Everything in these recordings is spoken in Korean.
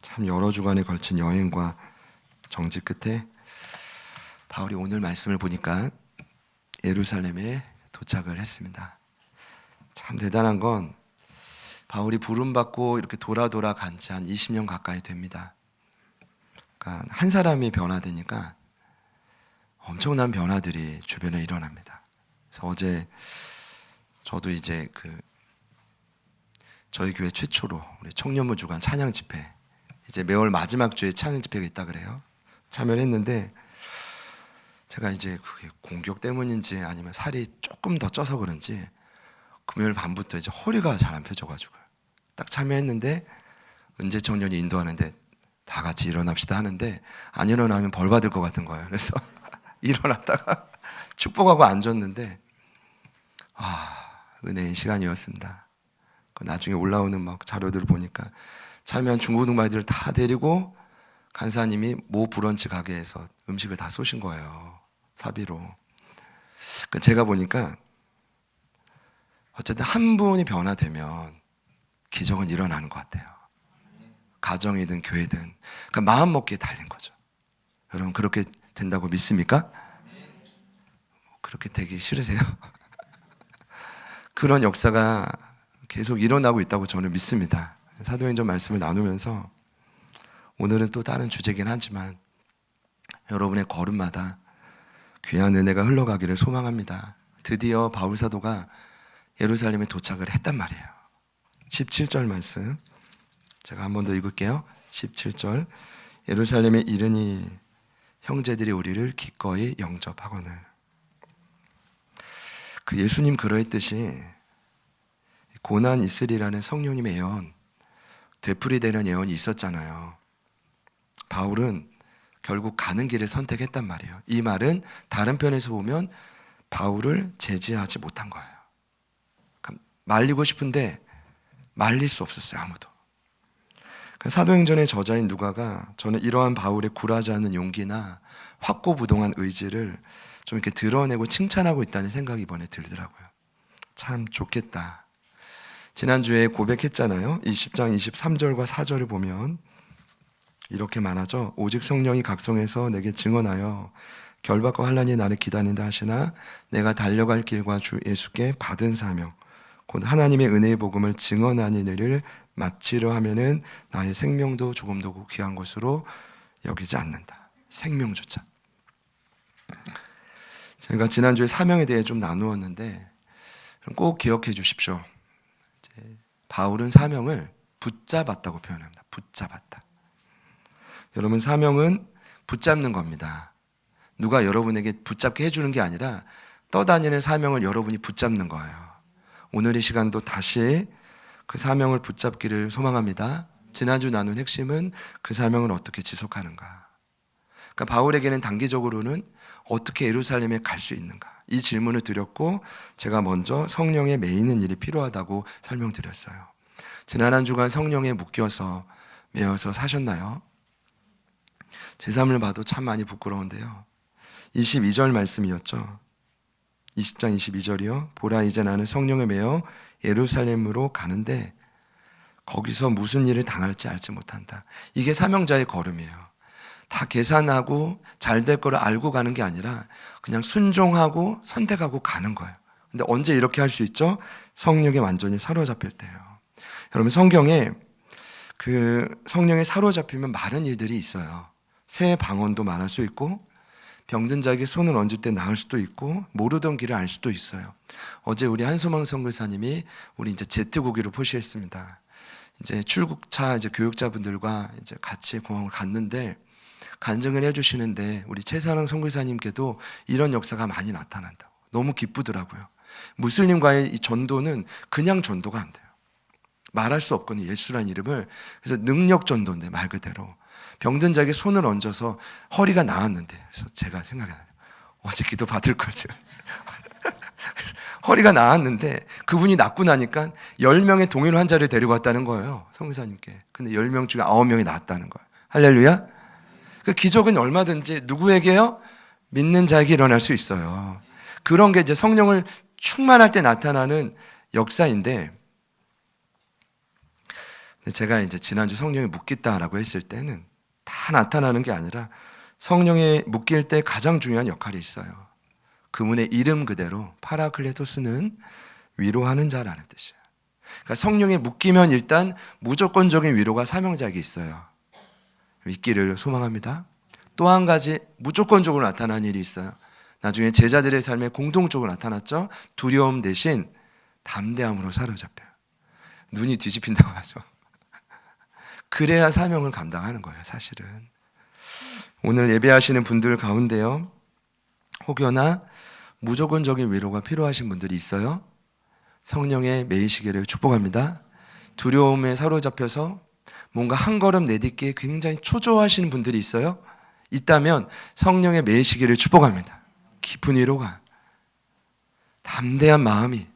참 여러 주간에 걸친 여행과 정지 끝에 바울이 오늘 말씀을 보니까 예루살렘에 도착을 했습니다. 참 대단한 건 바울이 부름받고 이렇게 돌아 간 지 한 20년 가까이 됩니다. 그러니까 한 사람이 변화되니까 엄청난 변화들이 주변에 일어납니다. 그래서 어제 저도 이제 저희 교회 최초로 우리 청년부 주간 찬양 집회, 이제 매월 마지막 주에 찬양 집회가 있다 그래요. 참여를 했는데 제가 이제 그게 공격 때문인지 아니면 살이 조금 더 쪄서 그런지 금요일 밤부터 이제 허리가 잘 안 펴져가지고 딱 참여했는데 은재 청년이 인도하는데 다 같이 일어납시다 하는데 안 일어나면 벌 받을 것 같은 거예요. 그래서 일어났다가 축복하고 앉았는데 은혜인 시간이었습니다. 나중에 올라오는 막 자료들을 보니까 참여한 중고등부아이들을 다 데리고 간사님이 모 브런치 가게에서 음식을 다 쏘신 거예요. 사비로. 제가 보니까 어쨌든 한 분이 변화되면 기적은 일어나는 것 같아요. 가정이든 교회든. 그러니까 마음 먹기에 달린 거죠. 여러분 그렇게 된다고 믿습니까? 그렇게 되기 싫으세요? 그런 역사가 계속 일어나고 있다고 저는 믿습니다. 사도행전 말씀을 나누면서 오늘은 또 다른 주제긴 하지만 여러분의 걸음마다 귀한 은혜가 흘러가기를 소망합니다. 드디어 바울 사도가 예루살렘에 도착을 했단 말이에요. 17절 말씀 제가 한 번 더 읽을게요. 17절 예루살렘에 이르니 형제들이 우리를 기꺼이 영접하거늘. 예수님 그러했듯이 고난 있으리라는 성령님의 예언, 되풀이되는 예언이 있었잖아요. 바울은 결국 가는 길을 선택했단 말이에요. 이 말은 다른 편에서 보면 바울을 제지하지 못한 거예요. 그러니까 말리고 싶은데 말릴 수 없었어요, 아무도. 사도행전의 저자인 누가가 저는 이러한 바울의 굴하지 않는 용기나 확고부동한 의지를 좀 이렇게 드러내고 칭찬하고 있다는 생각이 이번에 들더라고요. 참 좋겠다. 지난주에 고백했잖아요. 20장 23절과 4절을 보면 이렇게 말하죠. 오직 성령이 각성해서 내게 증언하여 결박과 환난이 나를 기다린다 하시나 내가 달려갈 길과 주 예수께 받은 사명 곧 하나님의 은혜의 복음을 증언하는 일을 마치려 하면은 나의 생명도 조금도 귀한 것으로 여기지 않는다. 생명조차. 제가 지난주에 사명에 대해 좀 나누었는데 꼭 기억해 주십시오. 바울은 사명을 붙잡았다고 표현합니다. 붙잡았다. 여러분 사명은 붙잡는 겁니다. 누가 여러분에게 붙잡게 해주는 게 아니라 떠다니는 사명을 여러분이 붙잡는 거예요. 오늘 이 시간도 다시 그 사명을 붙잡기를 소망합니다. 지난주 나눈 핵심은 그 사명을 어떻게 지속하는가. 그러니까 바울에게는 단기적으로는 어떻게 예루살렘에 갈 수 있는가. 이 질문을 드렸고 제가 먼저 성령에 매이는 일이 필요하다고 설명드렸어요. 지난 한 주간 성령에 묶여서 매여서 사셨나요? 제 삶을 봐도 참 많이 부끄러운데요. 22절 말씀이었죠. 20장 22절이요. 보라 이제 나는 성령에 매여 예루살렘으로 가는데 거기서 무슨 일을 당할지 알지 못한다. 이게 사명자의 걸음이에요. 다 계산하고 잘 될 거를 알고 가는 게 아니라 그냥 순종하고 선택하고 가는 거예요. 근데 언제 이렇게 할 수 있죠? 성령에 완전히 사로잡힐 때요. 여러분 성경에 성령에 사로잡히면 많은 일들이 있어요. 새 방언도 말할 수 있고 병든 자에게 손을 얹을 때 나을 수도 있고 모르던 길을 알 수도 있어요. 어제 우리 한소망 선교사님이 우리 이제 제트고기로 포시했습니다. 이제 출국차 이제 교육자분들과 이제 같이 공항을 갔는데 간증을 해주시는데 우리 최사랑 선교사님께도 이런 역사가 많이 나타난다고 너무 기쁘더라고요. 무슬림과의 이 전도는 그냥 전도가 안 돼요. 말할 수 없거든요. 예수라는 이름을. 그래서 능력 전도인데 말 그대로 병든 자에게 손을 얹어서 허리가 나았는데 그래서 제가 생각이 나요. 어제 기도 받을 걸지. 허리가 나았는데 그분이 낫고 나니까 10명의 동일 환자를 데리고 왔다는 거예요. 선교사님께. 근데 10명 중에 9명이 나았다는 거예요. 할렐루야. 그 기적은 얼마든지 누구에게요? 믿는 자에게 일어날 수 있어요. 그런 게 이제 성령을 충만할 때 나타나는 역사인데 근데 제가 이제 지난주 성령이 묶이다라고 했을 때는 다 나타나는 게 아니라 성령에 묶일 때 가장 중요한 역할이 있어요. 그분의 이름 그대로 파라클레토스는 위로하는 자라는 뜻이에요. 그러니까 성령에 묶이면 일단 무조건적인 위로가 사명자에게 있어요. 있기를 소망합니다. 또 한 가지 무조건적으로 나타난 일이 있어요. 나중에 제자들의 삶에 공통적으로 나타났죠. 두려움 대신 담대함으로 사로잡혀요. 눈이 뒤집힌다고 하죠. 그래야 사명을 감당하는 거예요, 사실은. 오늘 예배하시는 분들 가운데요, 혹여나 무조건적인 위로가 필요하신 분들이 있어요. 성령의 매이시기를 축복합니다. 두려움에 사로잡혀서 뭔가 한 걸음 내딛기에 굉장히 초조하시는 분들이 있어요. 있다면 성령의 매이시기를 축복합니다. 깊은 위로가, 담대한 마음이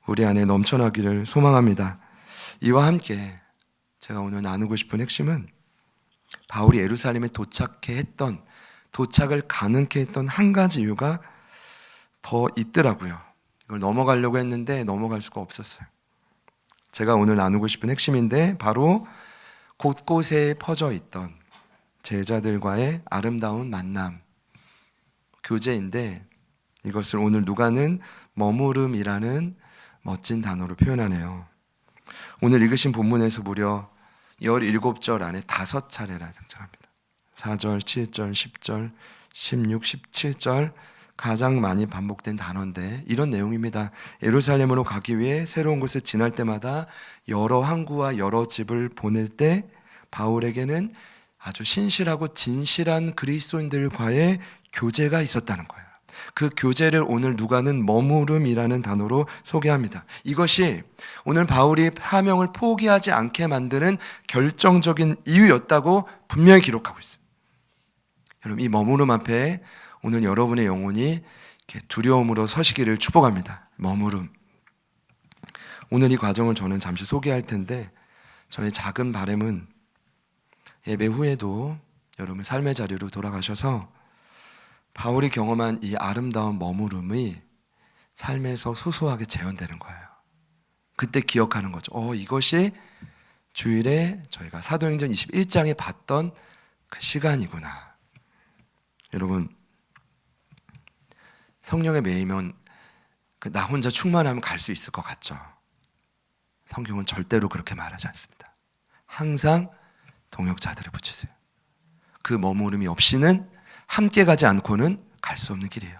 우리 안에 넘쳐나기를 소망합니다. 이와 함께 제가 오늘 나누고 싶은 핵심은 바울이 예루살렘에 도착을 가능케 했던 한 가지 이유가 더 있더라고요. 이걸 넘어가려고 했는데 넘어갈 수가 없었어요. 제가 오늘 나누고 싶은 핵심인데 바로 곳곳에 퍼져 있던 제자들과의 아름다운 만남, 교제인데 이것을 오늘 누가는 머무름이라는 멋진 단어로 표현하네요. 오늘 읽으신 본문에서 무려 17절 안에 5차례나 등장합니다. 4절, 7절, 10절, 16, 17절 가장 많이 반복된 단어인데 이런 내용입니다. 예루살렘으로 가기 위해 새로운 곳을 지날 때마다 여러 항구와 여러 집을 보낼 때 바울에게는 아주 신실하고 진실한 그리스도인들과의 교제가 있었다는 거예요. 그 교제를 오늘 누가는 머무름이라는 단어로 소개합니다. 이것이 오늘 바울이 사명을 포기하지 않게 만드는 결정적인 이유였다고 분명히 기록하고 있어요. 여러분, 이 머무름 앞에 오늘 여러분의 영혼이 두려움으로 서시기를 축복합니다. 머무름. 오늘 이 과정을 저는 잠시 소개할 텐데 저의 작은 바람은 예배 후에도 여러분 삶의 자리로 돌아가셔서 바울이 경험한 이 아름다운 머무름이 삶에서 소소하게 재현되는 거예요. 그때 기억하는 거죠. 이것이 주일에 저희가 사도행전 21장에 봤던 그 시간이구나. 여러분, 성령에 매이면 나 혼자 충만하면 갈 수 있을 것 같죠? 성경은 절대로 그렇게 말하지 않습니다. 항상 동역자들을 붙이세요. 그 머무름이 없이는, 함께 가지 않고는 갈 수 없는 길이에요.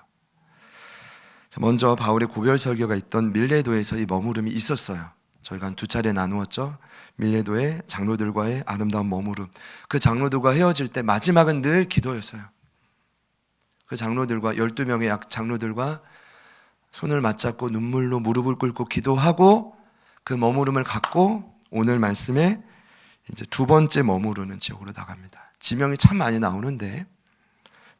먼저 바울의 고별 설교가 있던 밀레도에서 이 머무름이 있었어요. 저희가 한 2차례 나누었죠. 밀레도의 장로들과의 아름다운 머무름. 그 장로들과 헤어질 때 마지막은 늘 기도였어요. 그 장로들과 12명의 장로들과 손을 맞잡고 눈물로 무릎을 꿇고 기도하고 그 머무름을 갖고 오늘 말씀에 이제 2번째 머무르는 지역으로 나갑니다. 지명이 참 많이 나오는데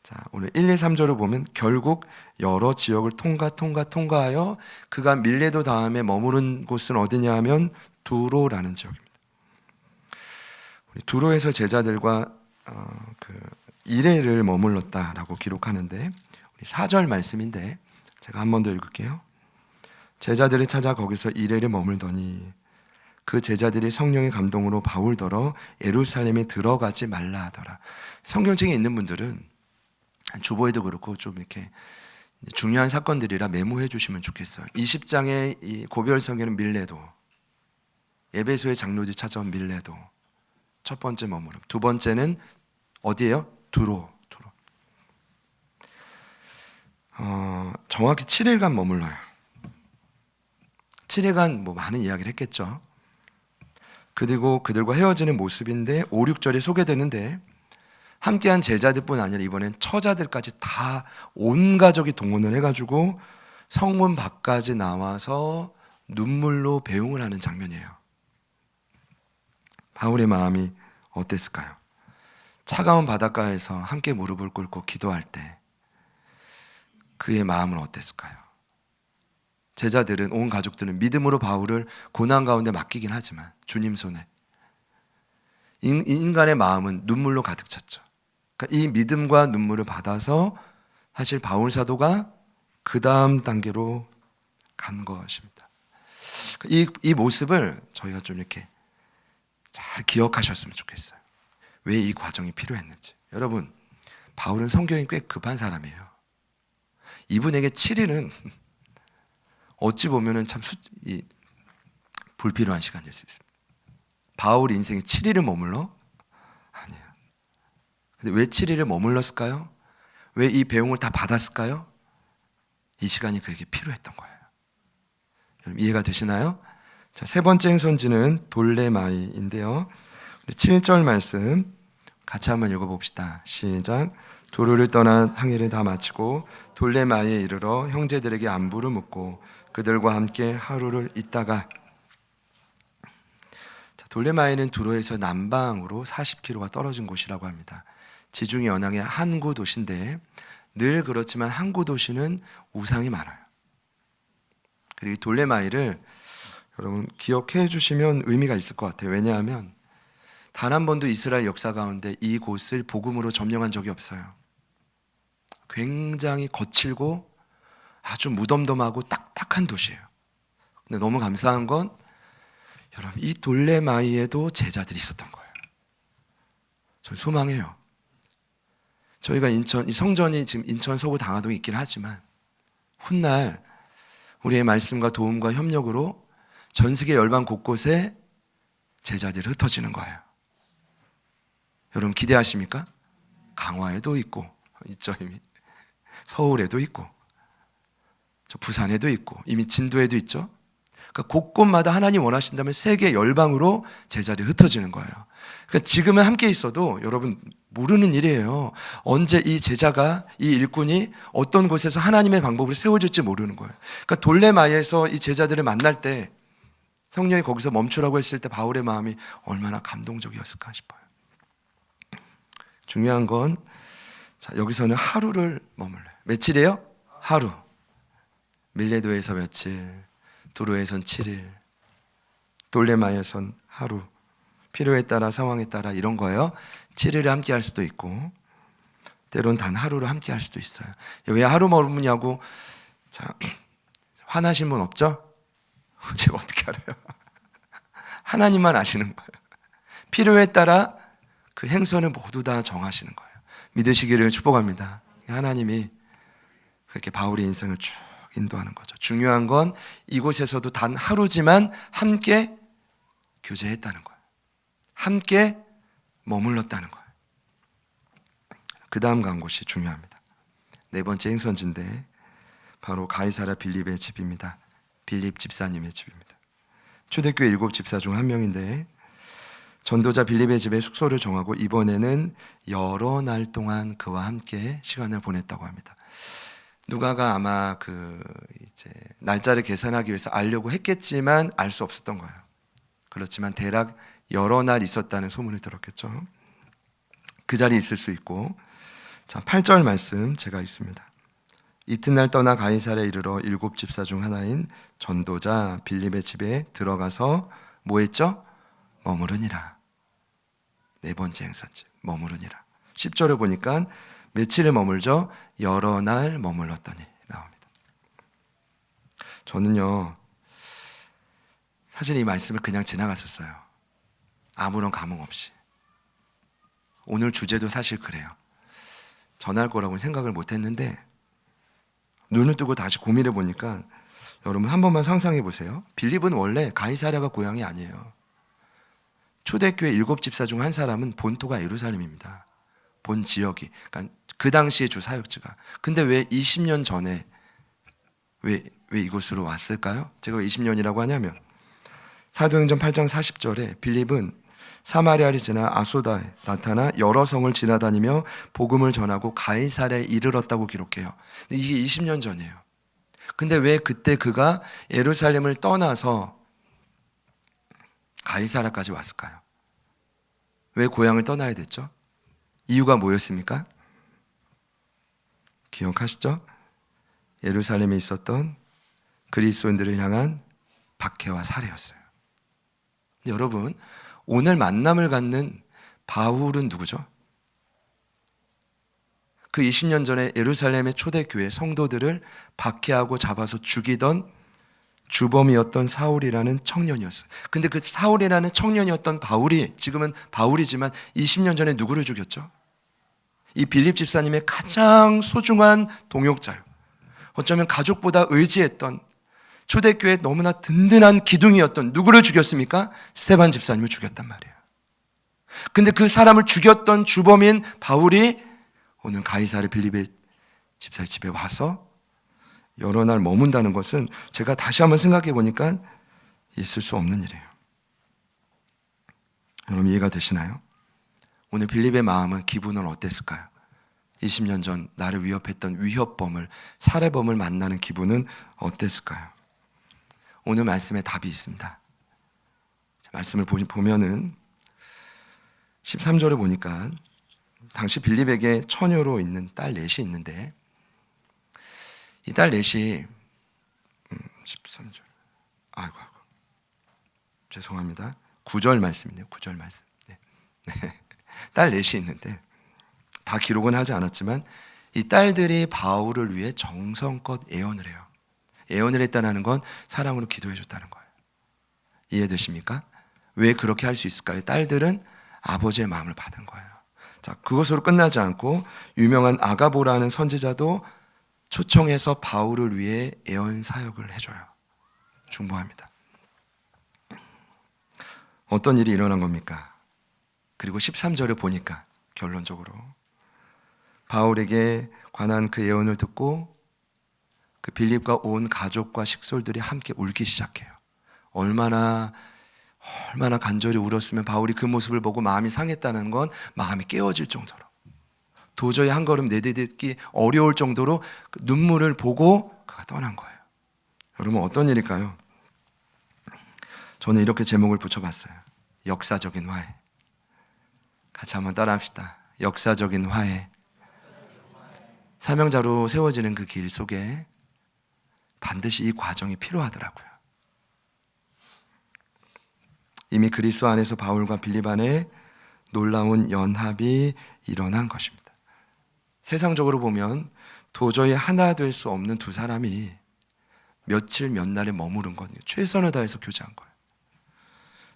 자, 오늘 1, 2, 3절을 보면 결국 여러 지역을 통과하여 그가 밀레도 다음에 머무른 곳은 어디냐 하면 두로라는 지역입니다. 우리 두로에서 제자들과 이레를 머물렀다라고 기록하는데 우리 4절 말씀인데 제가 한 번 더 읽을게요. 제자들이 찾아 거기서 이레를 머물더니 그 제자들이 성령의 감동으로 바울더러 예루살렘에 들어가지 말라 하더라. 성경책에 있는 분들은 주보에도 그렇고 좀 이렇게 중요한 사건들이라 메모해 주시면 좋겠어요. 20장의 이 고별성에는 밀레도, 에베소의 장로들이 찾아온 밀레도 첫 번째 머무름, 2번째는 어디예요? 두로. 정확히 7일간 머물러요. 7일간 많은 이야기를 했겠죠. 그리고 그들과 헤어지는 모습인데 5, 6절에 소개되는데 함께한 제자들뿐 아니라 이번엔 처자들까지 다 온 가족이 동원을 해가지고 성문 밖까지 나와서 눈물로 배웅을 하는 장면이에요. 바울의 마음이 어땠을까요? 차가운 바닷가에서 함께 무릎을 꿇고 기도할 때 그의 마음은 어땠을까요? 제자들은, 온 가족들은 믿음으로 바울을 고난 가운데 맡기긴 하지만 주님 손에 인간의 마음은 눈물로 가득 찼죠. 그러니까 이 믿음과 눈물을 받아서 사실 바울 사도가 그 다음 단계로 간 것입니다. 이 모습을 저희가 좀 이렇게 잘 기억하셨으면 좋겠어요. 왜 이 과정이 필요했는지. 여러분, 바울은 성경이 꽤 급한 사람이에요. 이분에게 7일은 어찌 보면 참 불필요한 시간일 수 있습니다. 바울 인생에 7일을 머물러? 아니에요. 근데 왜 7일을 머물렀을까요? 왜 이 배웅을 다 받았을까요? 이 시간이 그에게 필요했던 거예요. 여러분 이해가 되시나요? 자, 세 번째 행선지는 돌레마이인데요. 우리 7절 말씀 같이 한번 읽어봅시다. 시작. 두루를 떠나 항해를 다 마치고 돌레마이에 이르러 형제들에게 안부를 묻고 그들과 함께 하루를 있다가. 자, 돌레마이는 두로에서 남방으로 40km가 떨어진 곳이라고 합니다. 지중해 연항의 항구 도시인데 늘 그렇지만 항구 도시는 우상이 많아요. 그리고 돌레마이를 여러분 기억해 주시면 의미가 있을 것 같아요. 왜냐하면 단 한 번도 이스라엘 역사 가운데 이곳을 복음으로 점령한 적이 없어요. 굉장히 거칠고 아주 무덤덤하고 딱딱한 도시예요. 근데 너무 감사한 건 여러분 이 돌레마이에도 제자들이 있었던 거예요. 전 소망해요. 저희가 이 성전이 지금 인천 서구 당하동에 있긴 하지만 훗날 우리의 말씀과 도움과 협력으로 전 세계 열방 곳곳에 제자들이 흩어지는 거예요. 여러분 기대하십니까? 강화에도 있고 있죠 이미. 서울에도 있고 저 부산에도 있고 이미 진도에도 있죠. 그러니까 곳곳마다 하나님 원하신다면 세계 열방으로 제자들이 흩어지는 거예요. 그러니까 지금은 함께 있어도 여러분 모르는 일이에요. 언제 이 제자가 이 일꾼이 어떤 곳에서 하나님의 방법으로 세워질지 모르는 거예요. 그러니까 돌레마이에서 이 제자들을 만날 때 성령이 거기서 멈추라고 했을 때 바울의 마음이 얼마나 감동적이었을까 싶어요. 중요한 건 자, 여기서는 하루를 머물러요. 며칠이에요? 하루. 밀레도에서 며칠, 두로에선 7일, 돌레마이에선 하루. 필요에 따라 상황에 따라 이런 거예요. 7일을 함께 할 수도 있고 때론 단 하루를 함께 할 수도 있어요. 왜 하루 머무냐고 자, 화나신 분 없죠? 제가 어떻게 알아요? 하나님만 아시는 거예요. 필요에 따라 그 행선을 모두 다 정하시는 거예요. 믿으시기를 축복합니다. 하나님이 그렇게 바울의 인생을 쭉 인도하는 거죠. 중요한 건 이곳에서도 단 하루지만 함께 교제했다는 거예요. 함께 머물렀다는 거예요. 그 다음 간 곳이 중요합니다. 네 번째 행선지인데 바로 가이사랴 빌립의 집입니다. 빌립 집사님의 집입니다. 초대교회 7 집사 중 한 명인데 전도자 빌립의 집에 숙소를 정하고 이번에는 여러 날 동안 그와 함께 시간을 보냈다고 합니다. 누가가 아마 이제 날짜를 계산하기 위해서 알려고 했겠지만 알 수 없었던 거예요. 그렇지만 대략 여러 날 있었다는 소문을 들었겠죠. 그 자리에 있을 수 있고. 자, 8절 말씀 제가 읽습니다. 이튿날 떠나 가이사랴에 이르러 7 집사 중 하나인 전도자 빌립의 집에 들어가서 뭐 했죠? 머무르니라. 네 번째 행선지 머무르니라. 10절을 보니까 며칠을 머물죠? 여러 날 머물렀더니 나옵니다. 저는요 사실 이 말씀을 그냥 지나갔었어요. 아무런 감흥 없이. 오늘 주제도 사실 그래요. 전할 거라고는 생각을 못했는데 눈을 뜨고 다시 고민해 보니까 여러분 한 번만 상상해 보세요. 빌립은 원래 가이사랴가 고향이 아니에요. 초대교회 7 집사 중 한 사람은 본토가 예루살렘입니다. 본 지역이. 그러니까 그 당시의 주 사역지가. 근데 왜 20년 전에 왜 이곳으로 왔을까요? 제가 왜 20년이라고 하냐면 사도행전 8장 40절에 빌립은 사마리아를 지나 아소다에 나타나 여러 성을 지나다니며 복음을 전하고 가이사랴에 이르렀다고 기록해요. 근데 이게 20년 전이에요. 근데 왜 그때 그가 예루살렘을 떠나서 가이사랴까지 왔을까요? 왜 고향을 떠나야 됐죠? 이유가 뭐였습니까? 기억하시죠? 예루살렘에 있었던 그리스도인들을 향한 박해와 살해였어요. 여러분, 오늘 만남을 갖는 바울은 누구죠? 그 20년 전에 예루살렘의 초대교회 성도들을 박해하고 잡아서 죽이던 주범이었던 사울이라는 청년이었어요. 근데 그 사울이라는 청년이었던 바울이, 지금은 바울이지만 20년 전에 누구를 죽였죠? 이 빌립 집사님의 가장 소중한 동역자요. 어쩌면 가족보다 의지했던, 초대교회 너무나 든든한 기둥이었던 누구를 죽였습니까? 스데반 집사님을 죽였단 말이에요. 근데 그 사람을 죽였던 주범인 바울이 오늘 가이사랴 빌립의 집사의 집에 와서 여러 날 머문다는 것은 제가 다시 한번 생각해 보니까 있을 수 없는 일이에요. 여러분 이해가 되시나요? 오늘 빌립의 마음은, 기분은 어땠을까요? 20년 전 나를 위협했던 위협범을, 살해범을 만나는 기분은 어땠을까요? 오늘 말씀에 답이 있습니다. 말씀을 보면은 13절을 보니까 당시 빌립에게 처녀로 있는 딸 넷이 있는데, 이 딸 넷이 13절 아이고 죄송합니다. 9절 말씀이네요. 9절 말씀. 네. 딸 넷이 있는데 다 기록은 하지 않았지만 이 딸들이 바울을 위해 정성껏 애원을 해요. 애원을 했다는 건 사랑으로 기도해 줬다는 거예요. 이해되십니까? 왜 그렇게 할 수 있을까요? 딸들은 아버지의 마음을 받은 거예요. 자, 그것으로 끝나지 않고 유명한 아가보라는 선지자도 초청해서 바울을 위해 애원 사역을 해줘요. 중보합니다. 어떤 일이 일어난 겁니까? 그리고 13절을 보니까 결론적으로 바울에게 관한 그 예언을 듣고 그 빌립과 온 가족과 식솔들이 함께 울기 시작해요. 얼마나 간절히 울었으면 바울이 그 모습을 보고 마음이 상했다는 건 마음이 깨어질 정도로, 도저히 한 걸음 내딛기 어려울 정도로 그 눈물을 보고 그가 떠난 거예요. 여러분 어떤 일일까요? 저는 이렇게 제목을 붙여봤어요. 역사적인 화해. 같이 한번 따라합시다. 역사적인 화해. 사명자로 세워지는 그 길 속에 반드시 이 과정이 필요하더라고요. 이미 그리스도 안에서 바울과 빌립 안에 놀라운 연합이 일어난 것입니다. 세상적으로 보면 도저히 하나 될 수 없는 두 사람이 며칠 몇 날에 머무른 건 최선을 다해서 교제한 거예요.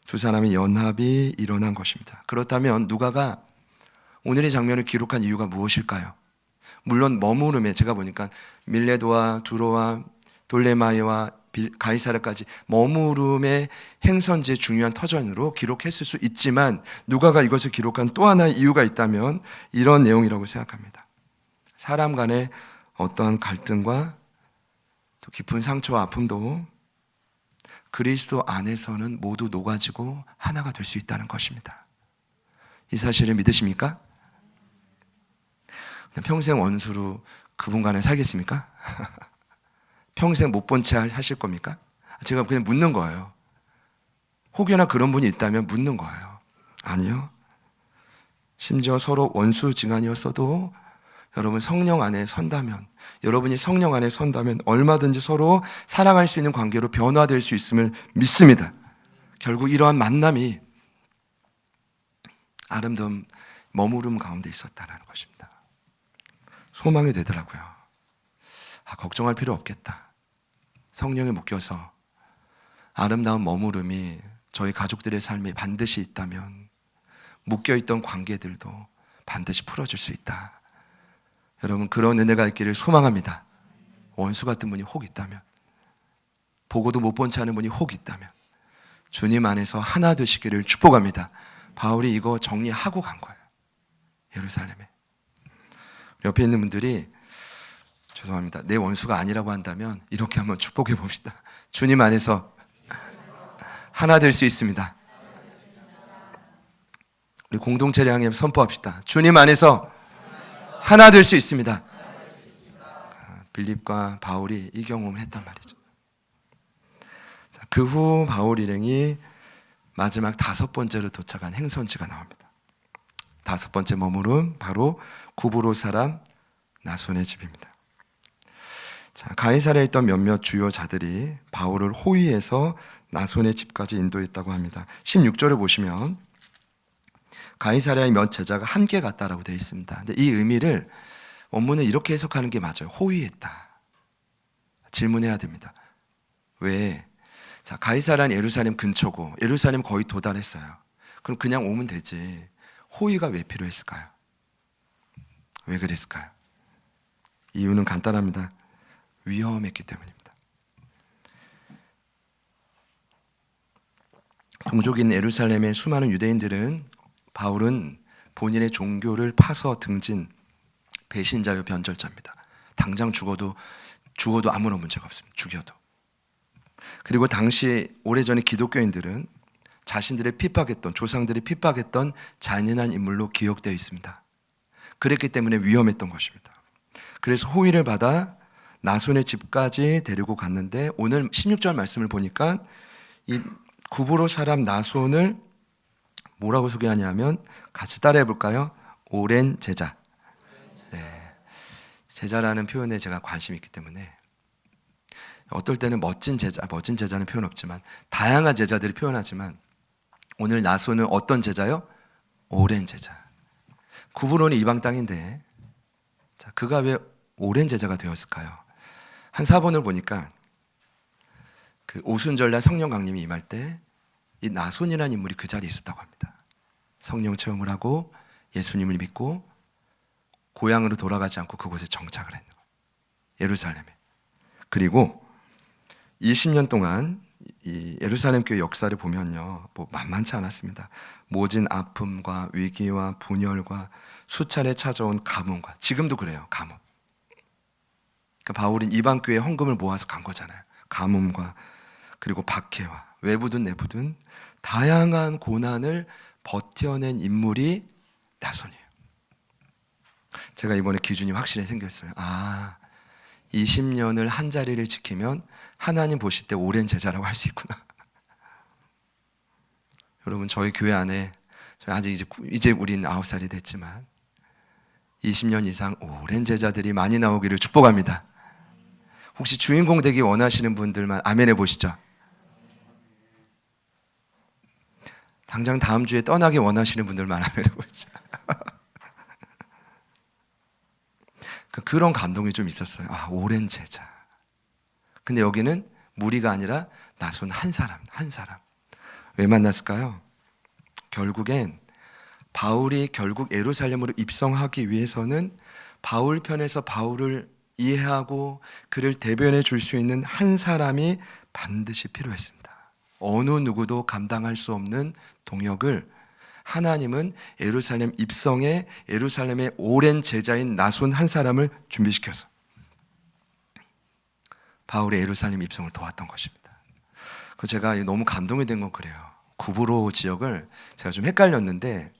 두 사람의 연합이 일어난 것입니다. 그렇다면 누가가 오늘의 장면을 기록한 이유가 무엇일까요? 물론 머무름에, 제가 보니까 밀레도와 두로와 돌레마이와 가이사랴까지 머무름의 행선지의 중요한 터전으로 기록했을 수 있지만 누가가 이것을 기록한 또 하나의 이유가 있다면 이런 내용이라고 생각합니다. 사람 간의 어떠한 갈등과 또 깊은 상처와 아픔도 그리스도 안에서는 모두 녹아지고 하나가 될 수 있다는 것입니다. 이 사실을 믿으십니까? 평생 원수로 그분과는 살겠습니까? 평생 못 본 채 하실 겁니까? 제가 그냥 묻는 거예요. 혹여나 그런 분이 있다면 묻는 거예요. 아니요. 심지어 서로 원수지간이었어도 여러분 성령 안에 선다면, 여러분이 성령 안에 선다면 얼마든지 서로 사랑할 수 있는 관계로 변화될 수 있음을 믿습니다. 결국 이러한 만남이 아름다운 머무름 가운데 있었다는 것입니다. 소망이 되더라고요. 걱정할 필요 없겠다. 성령에 묶여서 아름다운 머무름이 저희 가족들의 삶에 반드시 있다면 묶여있던 관계들도 반드시 풀어질 수 있다. 여러분 그런 은혜가 있기를 소망합니다. 원수 같은 분이 혹 있다면, 보고도 못 본 채 하는 분이 혹 있다면 주님 안에서 하나 되시기를 축복합니다. 바울이 이거 정리하고 간 거예요. 예루살렘에. 옆에 있는 분들이 죄송합니다. 내 원수가 아니라고 한다면 이렇게 한번 축복해 봅시다. 주님 안에서 하나 될 수 있습니다. 우리 공동체를 향해 선포합시다. 주님 안에서 하나 될 수 있습니다. 빌립과 바울이 이 경험을 했단 말이죠. 그 후 바울 일행이 마지막 5번째로 도착한 행선지가 나옵니다. 5번째 머무름, 바로 구브로 사람 나손의 집입니다. 자, 가이사랴에 있던 몇몇 주요 자들이 바울을 호위해서 나손의 집까지 인도했다고 합니다. 16절을 보시면 가이사랴의 몇 제자가 함께 갔다라고 되어 있습니다. 근데 이 의미를 원문은 이렇게 해석하는 게 맞아요. 호위했다. 질문해야 됩니다. 왜? 자, 가이사라는 예루살렘 근처고 예루살렘 거의 도달했어요. 그럼 그냥 오면 되지. 호위가 왜 필요했을까요? 왜 그랬을까요? 이유는 간단합니다. 위험했기 때문입니다. 동족인 예루살렘의 수많은 유대인들은 바울은 본인의 종교를 파서 등진 배신자요 변절자입니다. 당장 죽어도 아무런 문제가 없습니다. 죽여도. 그리고 당시 오래전에 기독교인들은 자신들의 핍박했던 조상들이 핍박했던 잔인한 인물로 기억되어 있습니다. 그랬기 때문에 위험했던 것입니다. 그래서 호의를 받아 나손의 집까지 데리고 갔는데 오늘 16절 말씀을 보니까 이 구브로 사람 나손을 뭐라고 소개하냐면 같이 따라해 볼까요? 오랜 제자. 네. 제자라는 표현에 제가 관심이 있기 때문에 어떨 때는 멋진 제자는 표현 없지만 다양한 제자들이 표현하지만 오늘 나손은 어떤 제자요? 오랜 제자. 구브로는 이방 땅인데 자, 그가 왜 오랜 제자가 되었을까요? 한 사본을 보니까 그 오순절날 성령 강림이 임할 때 이 나손이라는 인물이 그 자리에 있었다고 합니다. 성령 체험을 하고 예수님을 믿고 고향으로 돌아가지 않고 그곳에 정착을 했는 거예요. 예루살렘에. 그리고 20년 동안 이 예루살렘 교회 역사를 보면요, 뭐 만만치 않았습니다. 모진 아픔과 위기와 분열과 수차례 찾아온 가뭄과 지금도 그래요. 가뭄. 그러니까 바울은 이방 교회 헌금을 모아서 간 거잖아요. 가뭄과 그리고 박해와 외부든 내부든 다양한 고난을 버텨낸 인물이 나손이에요. 제가 이번에 기준이 확실히 생겼어요. 20년을 한 자리를 지키면 하나님 보실 때 오랜 제자라고 할 수 있구나. 여러분, 저희 교회 안에 아직 이제 우린 9살이 됐지만 20년 이상 오랜 제자들이 많이 나오기를 축복합니다. 혹시 주인공 되기 원하시는 분들만 아멘 해보시죠. 당장 다음 주에 떠나기 원하시는 분들만 아멘 해보시죠. 그런 감동이 좀 있었어요. 오랜 제자. 근데 여기는 무리가 아니라 나손 한 사람. 왜 만났을까요? 결국엔 바울이 결국 예루살렘으로 입성하기 위해서는 바울 편에서 바울을 이해하고 그를 대변해 줄 수 있는 한 사람이 반드시 필요했습니다. 어느 누구도 감당할 수 없는 동역을 하나님은 예루살렘 입성에 예루살렘의 오랜 제자인 나손 한 사람을 준비시켜서 바울의 예루살렘 입성을 도왔던 것입니다. 그래서 제가 너무 감동이 된 건 그래요. 구브로 지역을 제가 좀 헷갈렸는데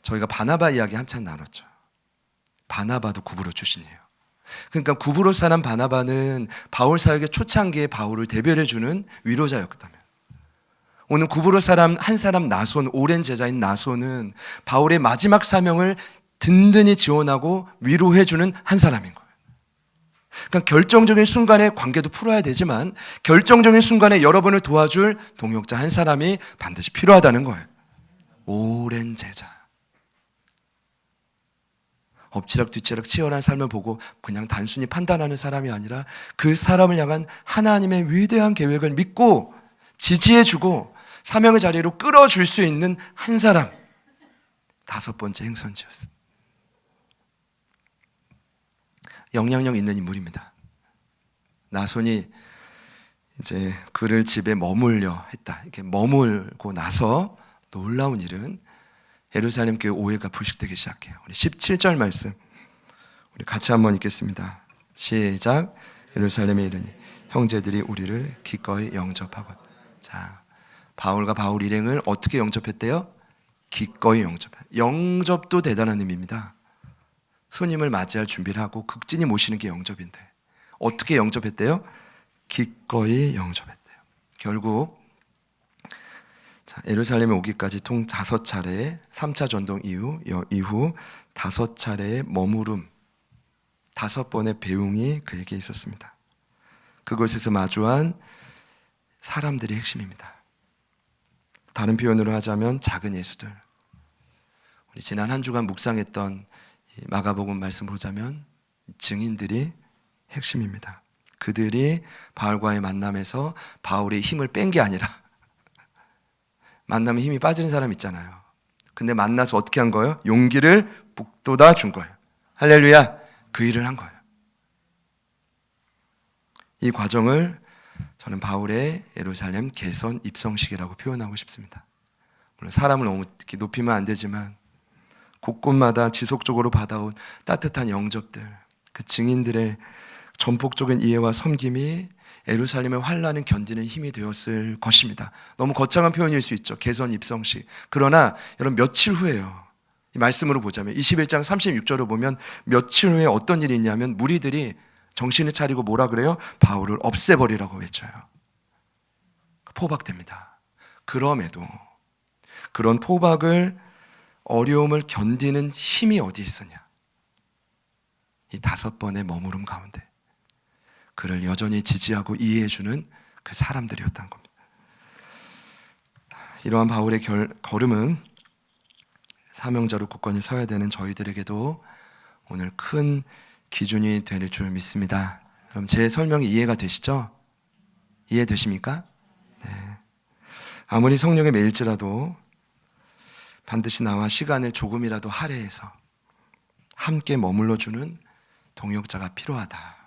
저희가 바나바 이야기 한참 나눴죠. 바나바도 구브로 출신이에요. 그러니까 구브로 사람 바나바는 바울 사역의 초창기에 바울을 대변해주는 위로자였거든요. 오늘 구브로 사람 한 사람 나손, 오랜 제자인 나손은 바울의 마지막 사명을 든든히 지원하고 위로해주는 한 사람인 거예요. 그러니까 결정적인 순간에 관계도 풀어야 되지만 결정적인 순간에 여러분을 도와줄 동역자 한 사람이 반드시 필요하다는 거예요. 오랜 제자. 엎치락뒤치락 치열한 삶을 보고 그냥 단순히 판단하는 사람이 아니라 그 사람을 향한 하나님의 위대한 계획을 믿고 지지해주고 사명의 자리로 끌어줄 수 있는 한 사람. 5번째 행선지였습니다. 영향력 있는 인물입니다. 나손이 이제 그를 집에 머물려 했다. 이렇게 머물고 나서 놀라운 일은 예루살렘 교회 오해가 불식되기 시작해요. 우리 17절 말씀 우리 같이 한번 읽겠습니다. 시작. 예루살렘에 이르니 형제들이 우리를 기꺼이 영접하고. 자, 바울과 바울 일행을 어떻게 영접했대요? 기꺼이 영접도 대단한 의미입니다. 손님을 맞이할 준비를 하고 극진히 모시는 게 영접인데 어떻게 영접했대요? 기꺼이 영접했대요. 결국 예루살렘에 오기까지 총 5차례 3차 전동 이후 5차례의 머무름 5번의 배웅이 그에게 있었습니다. 그곳에서 마주한 사람들이 핵심입니다. 다른 표현으로 하자면 작은 예수들. 우리 지난 한 주간 묵상했던 마가복음 말씀 보자면 증인들이 핵심입니다. 그들이 바울과의 만남에서 바울의 힘을 뺀 게 아니라 만나면 힘이 빠지는 사람 있잖아요. 근데 만나서 어떻게 한 거예요? 용기를 북돋아 준 거예요. 할렐루야. 그 일을 한 거예요. 이 과정을 저는 바울의 예루살렘 개선 입성식이라고 표현하고 싶습니다. 물론 사람을 너무 높이면 안 되지만 곳곳마다 지속적으로 받아온 따뜻한 영접들, 그 증인들의 전폭적인 이해와 섬김이 예루살렘의 환란을 견디는 힘이 되었을 것입니다. 너무 거창한 표현일 수 있죠. 개선 입성식. 그러나 여러분 며칠 후에요. 이 말씀으로 보자면 21장 36절을 보면 며칠 후에 어떤 일이 있냐면 무리들이 정신을 차리고 뭐라 그래요? 바울을 없애버리라고 외쳐요. 포박됩니다. 그럼에도 그런 포박을 어려움을 견디는 힘이 어디에 있었냐? 이 5번의 머무름 가운데 그를 여전히 지지하고 이해해주는 그 사람들이었다는 겁니다. 이러한 바울의 걸음은 사명자로 굳건히 서야 되는 저희들에게도 오늘 큰 기준이 될 줄 믿습니다. 그럼 제 설명이 이해가 되시죠? 이해되십니까? 네. 아무리 성령에 매일지라도 반드시 나와 시간을 조금이라도 할애해서 함께 머물러주는 동역자가 필요하다.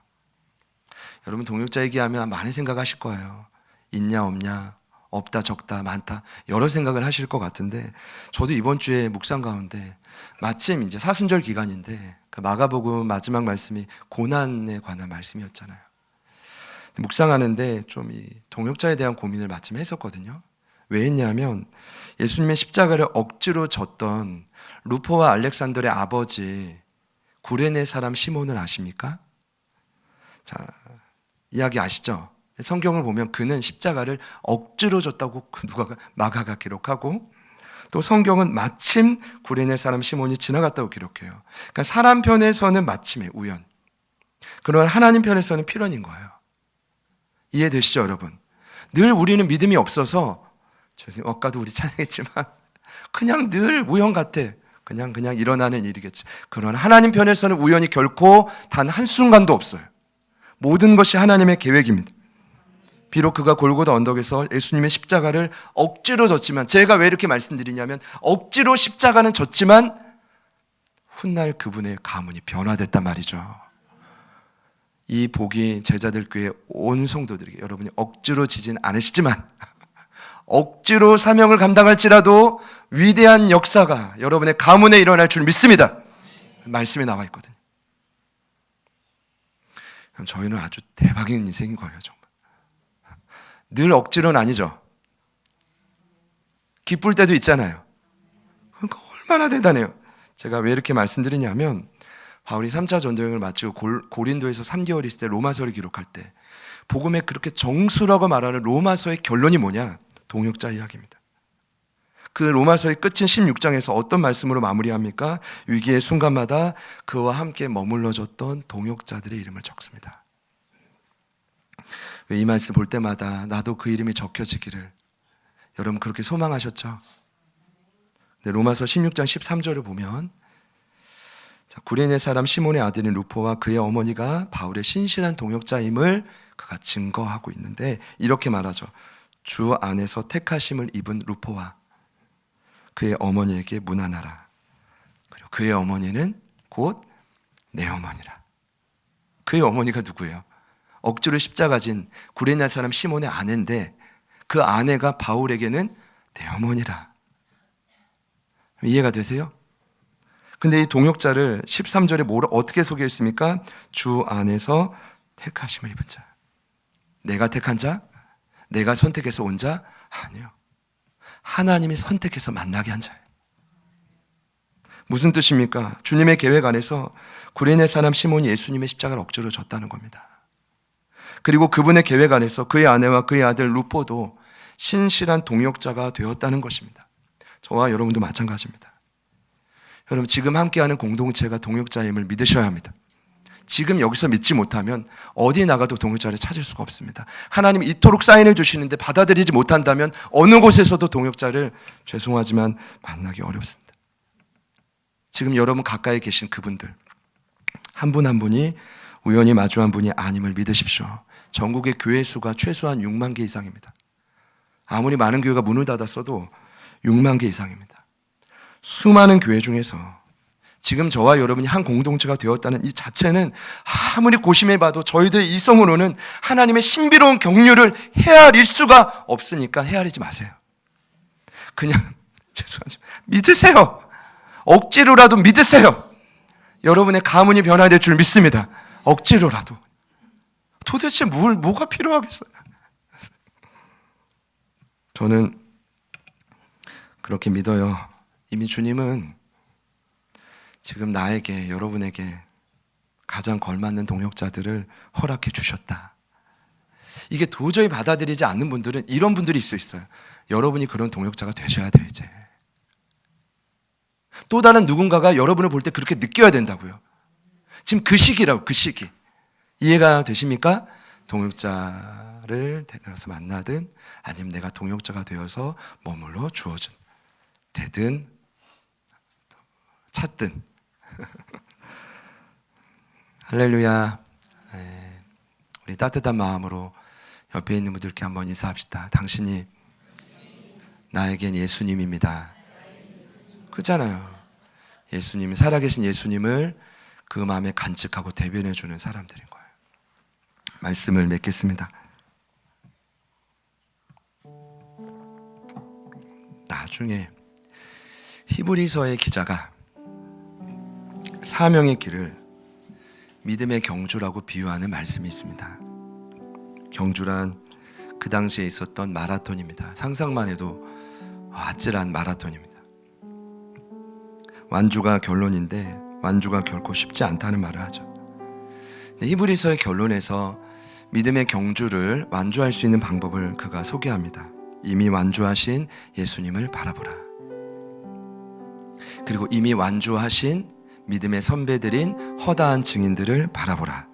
여러분 동역자 얘기하면 많은 생각하실 거예요. 있냐 없냐, 없다 적다 많다 여러 생각을 하실 것 같은데 저도 이번 주에 묵상 가운데 마침 이제 사순절 기간인데 그 마가복음 마지막 말씀이 고난에 관한 말씀이었잖아요. 묵상하는데 좀 이 동역자에 대한 고민을 마침 했었거든요. 왜 했냐면 예수님의 십자가를 억지로 졌던 루포와 알렉산더의 아버지 구레네 사람 시몬을 아십니까? 자, 이야기 아시죠? 성경을 보면 그는 십자가를 억지로 졌다고 마가가 기록하고 또 성경은 마침 구레네 사람 시몬이 지나갔다고 기록해요. 그러니까 사람 편에서는 마침의 우연, 그러나 하나님 편에서는 필연인 거예요. 이해되시죠 여러분? 늘 우리는 믿음이 없어서 아까도 우리 찬양했지만 그냥 늘 우연 같아. 그냥 일어나는 일이겠지. 그러나 하나님 편에서는 우연이 결코 단 한순간도 없어요. 모든 것이 하나님의 계획입니다. 비록 그가 골고다 언덕에서 예수님의 십자가를 억지로 졌지만, 제가 왜 이렇게 말씀드리냐면 억지로 십자가는 졌지만 훗날 그분의 가문이 변화됐단 말이죠. 이 복이 제자들 교회 온 성도들에게, 여러분이 억지로 지진 않으시지만 억지로 사명을 감당할지라도 위대한 역사가 여러분의 가문에 일어날 줄 믿습니다. 말씀에 나와 있거든요. 그럼 저희는 아주 대박인 인생인 거예요. 정말 늘 억지로는 아니죠. 기쁠 때도 있잖아요. 그러니까 얼마나 대단해요. 제가 왜 이렇게 말씀드리냐면 바울이 3차 전도여행을 마치고 고린도에서 3개월 있을 때 로마서를 기록할 때 복음에 그렇게 정수라고 말하는 로마서의 결론이 뭐냐? 동역자 이야기입니다. 그 로마서의 끝인 16장에서 어떤 말씀으로 마무리합니까? 위기의 순간마다 그와 함께 머물러줬던 동역자들의 이름을 적습니다. 왜 이 말씀 볼 때마다 나도 그 이름이 적혀지기를 여러분 그렇게 소망하셨죠? 로마서 16장 13절을 보면 구레네 사람 시몬의 아들인 루포와 그의 어머니가 바울의 신실한 동역자임을 그가 증거하고 있는데 이렇게 말하죠. 주 안에서 택하심을 입은 루포와 그의 어머니에게 문안하라. 그리고 그의 어머니는 곧 내 어머니라. 그의 어머니가 누구예요? 억지로 십자가 진 구레네 사람 시몬의 아내인데 그 아내가 바울에게는 내 어머니라. 이해가 되세요? 근데 이 동역자를 13절에 어떻게 소개했습니까? 주 안에서 택하심을 입은 자. 내가 택한 자? 내가 선택해서 온 자? 아니요. 하나님이 선택해서 만나게 한 자예요. 무슨 뜻입니까? 주님의 계획 안에서 구레네 사람 시몬이 예수님의 십자가를 억지로 졌다는 겁니다. 그리고 그분의 계획 안에서 그의 아내와 그의 아들 루포도 신실한 동역자가 되었다는 것입니다. 저와 여러분도 마찬가지입니다. 여러분 지금 함께하는 공동체가 동역자임을 믿으셔야 합니다. 지금 여기서 믿지 못하면 어디 나가도 동역자를 찾을 수가 없습니다. 하나님이 이토록 사인해 주시는데 받아들이지 못한다면 어느 곳에서도 동역자를 죄송하지만 만나기 어렵습니다. 지금 여러분 가까이 계신 그분들 한 분 한 분이 우연히 마주한 분이 아님을 믿으십시오. 전국의 교회 수가 최소한 6만 개 이상입니다. 아무리 많은 교회가 문을 닫았어도 6만 개 이상입니다. 수많은 교회 중에서 지금 저와 여러분이 한 공동체가 되었다는 이 자체는 아무리 고심해봐도 저희들의 이성으로는 하나님의 신비로운 경륜을 헤아릴 수가 없으니까 헤아리지 마세요. 그냥 죄송하지만 믿으세요. 억지로라도 믿으세요. 여러분의 가문이 변화될 줄 믿습니다. 억지로라도. 도대체 뭐가 필요하겠어요? 저는 그렇게 믿어요. 이미 주님은 지금 나에게, 여러분에게 가장 걸맞는 동역자들을 허락해 주셨다. 이게 도저히 받아들이지 않는 분들은 이런 분들이 있을 수 있어요. 여러분이 그런 동역자가 되셔야 돼요, 이제. 또 다른 누군가가 여러분을 볼 때 그렇게 느껴야 된다고요. 지금 그 시기라고, 그 시기. 이해가 되십니까? 동역자를 데려서 만나든 아니면 내가 동역자가 되어서 머물러 주어진 되든 찾든. 할렐루야. 우리 따뜻한 마음으로 옆에 있는 분들께 한번 인사합시다. 당신이 나에겐 예수님입니다. 그렇잖아요. 예수님, 살아계신 예수님을 그 마음에 간직하고 대변해주는 사람들인 거예요. 말씀을 맺겠습니다. 나중에 히브리서의 기자가 사명의 길을 믿음의 경주라고 비유하는 말씀이 있습니다. 경주란 그 당시에 있었던 마라톤입니다. 상상만 해도 아찔한 마라톤입니다. 완주가 결론인데 완주가 결코 쉽지 않다는 말을 하죠. 히브리서의 결론에서 믿음의 경주를 완주할 수 있는 방법을 그가 소개합니다. 이미 완주하신 예수님을 바라보라. 그리고 이미 완주하신 믿음의 선배들인 허다한 증인들을 바라보라.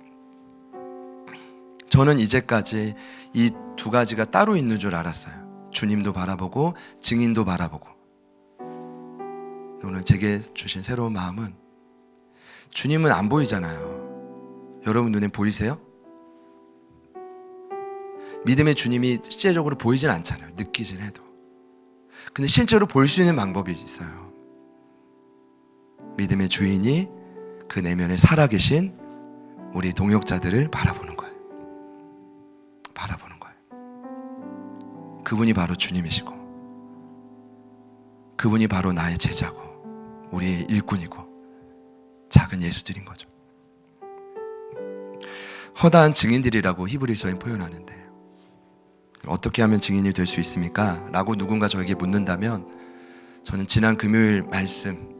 저는 이제까지 이 두 가지가 따로 있는 줄 알았어요. 주님도 바라보고 증인도 바라보고. 오늘 제게 주신 새로운 마음은 주님은 안 보이잖아요. 여러분 눈에 보이세요? 믿음의 주님이 실제적으로 보이진 않잖아요. 느끼진 해도. 근데 실제로 볼 수 있는 방법이 있어요. 믿음의 주인이 그 내면에 살아계신 우리 동역자들을 바라보는 거예요. 바라보는 거예요. 그분이 바로 주님이시고 그분이 바로 나의 제자고 우리의 일꾼이고 작은 예수들인 거죠. 허다한 증인들이라고 히브리서에 표현하는데 어떻게 하면 증인이 될 수 있습니까? 라고 누군가 저에게 묻는다면 저는 지난 금요일 말씀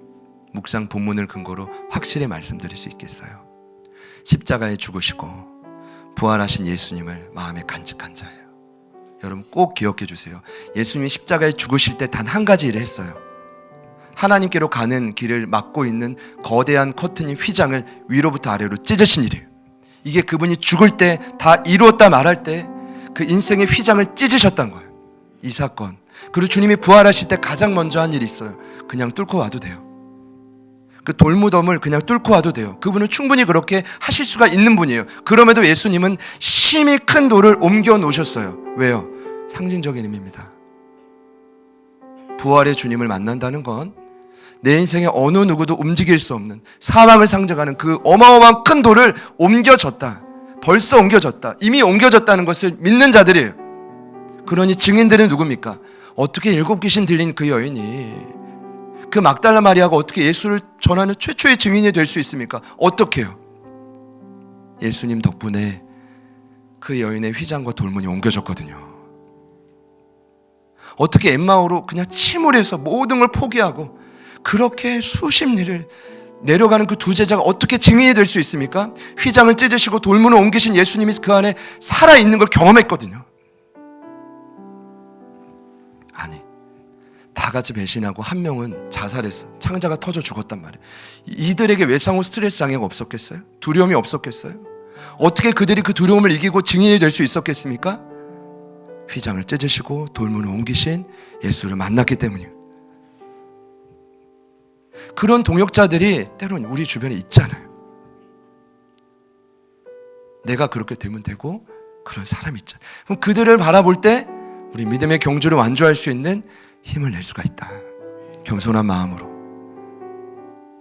묵상 본문을 근거로 확실히 말씀드릴 수 있겠어요. 십자가에 죽으시고 부활하신 예수님을 마음에 간직한 자예요. 여러분 꼭 기억해 주세요. 예수님이 십자가에 죽으실 때 단 한 가지 일을 했어요. 하나님께로 가는 길을 막고 있는 거대한 커튼인 휘장을 위로부터 아래로 찢으신 일이에요. 이게 그분이 죽을 때 다 이루었다 말할 때 그 인생의 휘장을 찢으셨다는 거예요. 이 사건. 그리고 주님이 부활하실 때 가장 먼저 한 일이 있어요. 그냥 뚫고 와도 돼요. 그 돌무덤을 그냥 뚫고 와도 돼요. 그분은 충분히 그렇게 하실 수가 있는 분이에요. 그럼에도 예수님은 심히 큰 돌을 옮겨 놓으셨어요. 왜요? 상징적인 의미입니다. 부활의 주님을 만난다는 건 내 인생에 어느 누구도 움직일 수 없는 사망을 상징하는 그 어마어마한 큰 돌을 옮겨졌다. 벌써 옮겨졌다. 이미 옮겨졌다는 것을 믿는 자들이에요. 그러니 증인들은 누굽니까? 어떻게 7 귀신 들린 그 여인이 그 막달라 마리아가 어떻게 예수를 전하는 최초의 증인이 될 수 있습니까? 어떻게요? 예수님 덕분에 그 여인의 휘장과 돌문이 옮겨졌거든요. 어떻게 엠마오로 그냥 침울해서 모든 걸 포기하고 그렇게 수십 리를 내려가는 그 두 제자가 어떻게 증인이 될 수 있습니까? 휘장을 찢으시고 돌문을 옮기신 예수님이 그 안에 살아있는 걸 경험했거든요. 아니, 다 같이 배신하고 한 명은 자살했어. 창자가 터져 죽었단 말이에요. 이들에게 외상후 스트레스 장애가 없었겠어요? 두려움이 없었겠어요? 어떻게 그들이 그 두려움을 이기고 증인이 될 수 있었겠습니까? 휘장을 찢으시고 돌문을 옮기신 예수를 만났기 때문이에요. 그런 동역자들이 때로는 우리 주변에 있잖아요. 내가 그렇게 되면 되고 그런 사람이 있잖아요. 그럼 그들을 바라볼 때 우리 믿음의 경주를 완주할 수 있는 힘을 낼 수가 있다. 겸손한 마음으로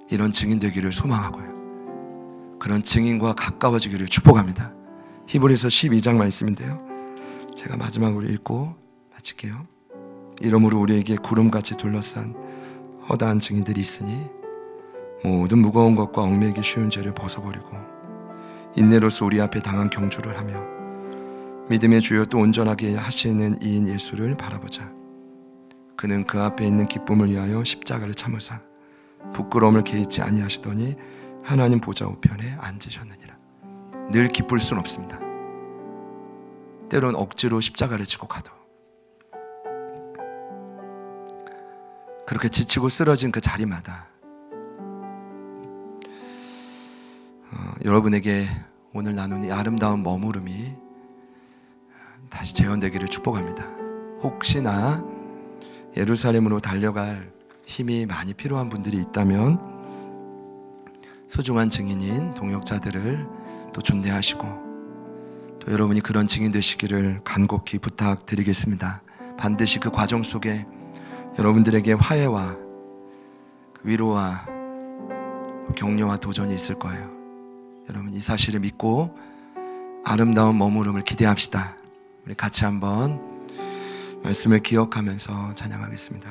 이런 증인 되기를 소망하고요. 그런 증인과 가까워지기를 축복합니다. 히브리서 12장 말씀인데요. 제가 마지막으로 읽고 마칠게요. 이러므로 우리에게 구름같이 둘러싼 허다한 증인들이 있으니 모든 무거운 것과 얽매이기 쉬운 죄를 벗어버리고 인내로서 우리 앞에 당한 경주를 하며 믿음의 주여 또 온전하게 하시는 이인 예수를 바라보자. 그는 그 앞에 있는 기쁨을 위하여 십자가를 참으사 부끄러움을 개의치 아니하시더니 하나님 보좌 우편에 앉으셨느니라. 늘 기쁠 수는 없습니다. 때론 억지로 십자가를 지고 가도 그렇게 지치고 쓰러진 그 자리마다 여러분에게 오늘 나눈 이 아름다운 머무름이 다시 재현되기를 축복합니다. 혹시나 예루살렘으로 달려갈 힘이 많이 필요한 분들이 있다면 소중한 증인인 동역자들을 또 존대하시고 또 여러분이 그런 증인 되시기를 간곡히 부탁드리겠습니다. 반드시 그 과정 속에 여러분들에게 화해와 위로와 격려와 도전이 있을 거예요. 여러분 이 사실을 믿고 아름다운 머무름을 기대합시다. 우리 같이 한번 말씀을 기억하면서 찬양하겠습니다.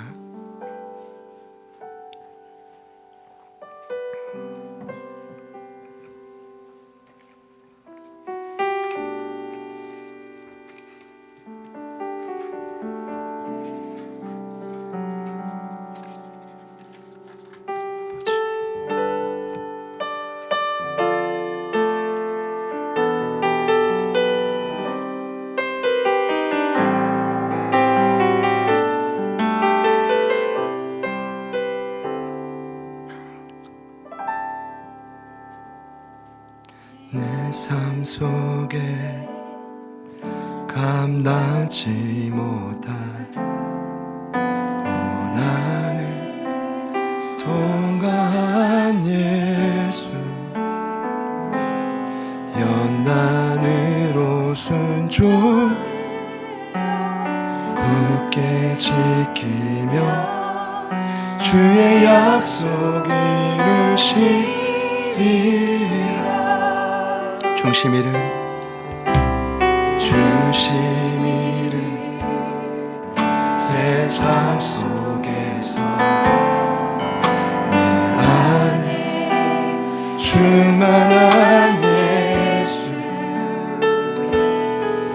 내 삶 속에 감당치 못할 원하는 통과한 예수 연단으로 순종 굳게 지키며 주의 약속 이루시리라. 중심 잃은 세상 속에서 내 안에 충만한 예수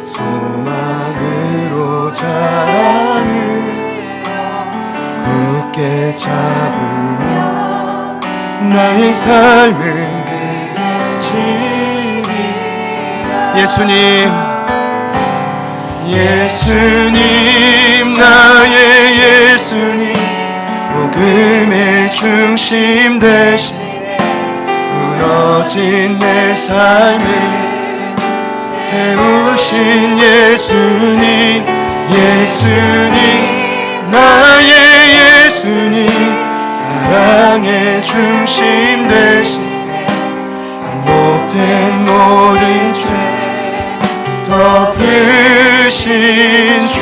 소망으로 자랑을 굳게 잡으며 나의 삶은 예수님 나의 예수님 복음의 중심 되시네 무너진 내 삶을 세우신 예수님 나의 예수님 사랑의 중심 되시네 반복된 모든 죄 덮으신 주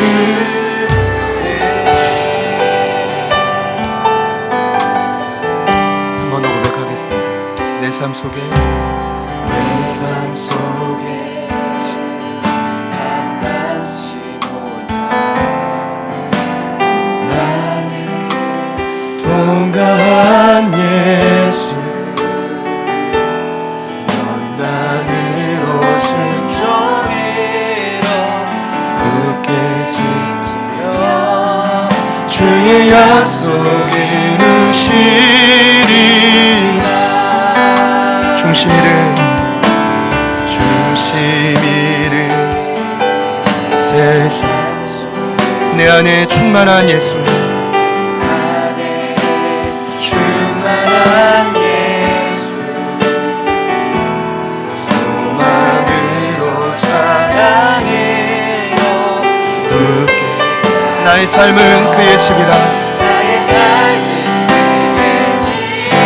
한 번 더 고백하겠습니다. 내 삶 속에 감당치 못한 나는 통과한 예수 연단으로 주의 약속 이루시리라. 중심 잃은 세상 내 안에 충만한 예수 소망으로 자랑해요 나의 삶은 그의 집이라.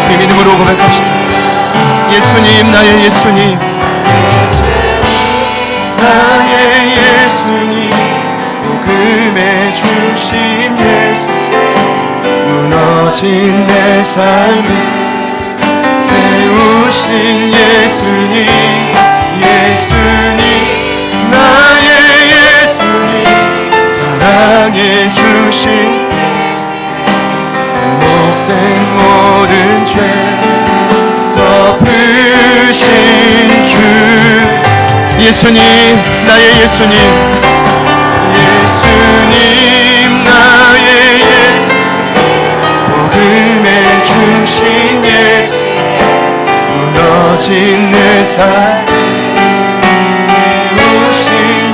우리 믿음으로 고백합시다. 예수님 나의 예수님 나의 예수님, 복음의 중심 예수, 무너진 내 삶을 세우신 예수님, 예수님, 나의 예수님, 사랑해 주신 반복된 모든 죄 덮으신 주, 예수님, 나의 예수님, 예수님, 나의 예수, 복음의 중심 예수, 무너진 내 삶 세우신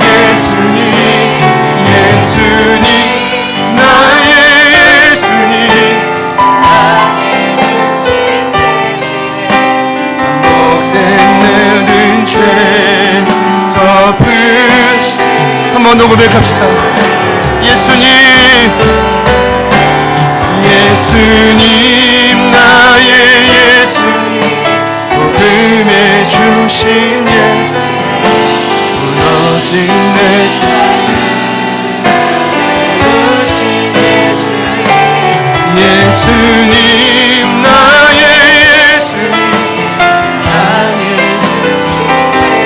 예수님, 예수님, 나의 예수님, 반복된 모든 죄 덮으신, 한번 더 고백합시다. 예수님, 예수님, 나의 예수님, 복음의 중심 예수, 무너진 내 삶 세우신 예수님, 예수님, 나의 예수님, 사랑해 주신